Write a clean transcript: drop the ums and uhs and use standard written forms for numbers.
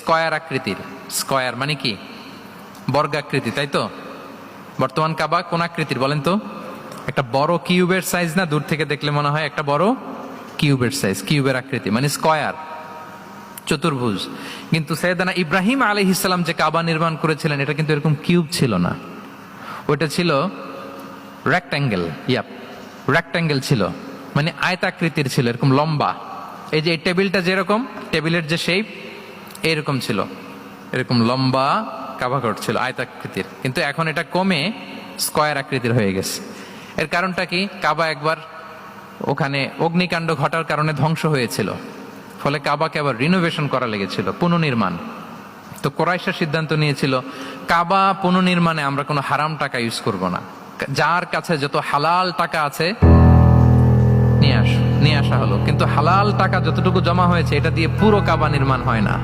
Square আকৃতির। Square মানে কি? বর্গাকৃতি, তাই তো? বর্তমান কাবা কোন আকৃতির বলেন তো? একটা বড় কিউবের সাইজ না? দূর থেকে দেখলে মনে হয় একটা বড় কিউবের সাইজ, কিউবের আকৃতি মানে স্কয়ার, চতুর্ভুজ। কিন্তু সৈয়দনা ইব্রাহিম আলাইহিস সালাম যে কাবা নির্মাণ করেছিলেন এটা কিন্তু এরকম কিউব ছিল না, ওটা ছিল রেক্ট্যাঙ্গেল। রেক্ট্যাঙ্গেল ছিল, মানে আয়তাকৃতির ছিল, এরকম লম্বা। এই যে এই টেবিলটা যেরকম, টেবিলের যে শেপ এরকম ছিল, এরকম লম্বা কাবাঘর ছিল আয়তাকৃতির। কিন্তু এখন এটা কমে স্কয়ার আকৃতির হয়ে গেছে। এর কারণটা কি? কাবা একবার ওখানে অগ্নিকাণ্ড ঘটার কারণে ধ্বংস হয়েছিল, ফলে কাবাকে আবার রিনোভেশন করা লেগেছিল, পুনর্নির্মাণ। তো কুরাইশরা সিদ্ধান্ত নিয়েছিল কাবা পুনর্নির্মাণে আমরা কোনো হারাম টাকা ইউজ করব না, যার কাছে যত হালাল টাকা আছে নিয়ে আসা হলো। কিন্তু হালাল টাকা যতটুকু জমা হয়েছে এটা দিয়ে পুরো কাবা নির্মাণ হয় না,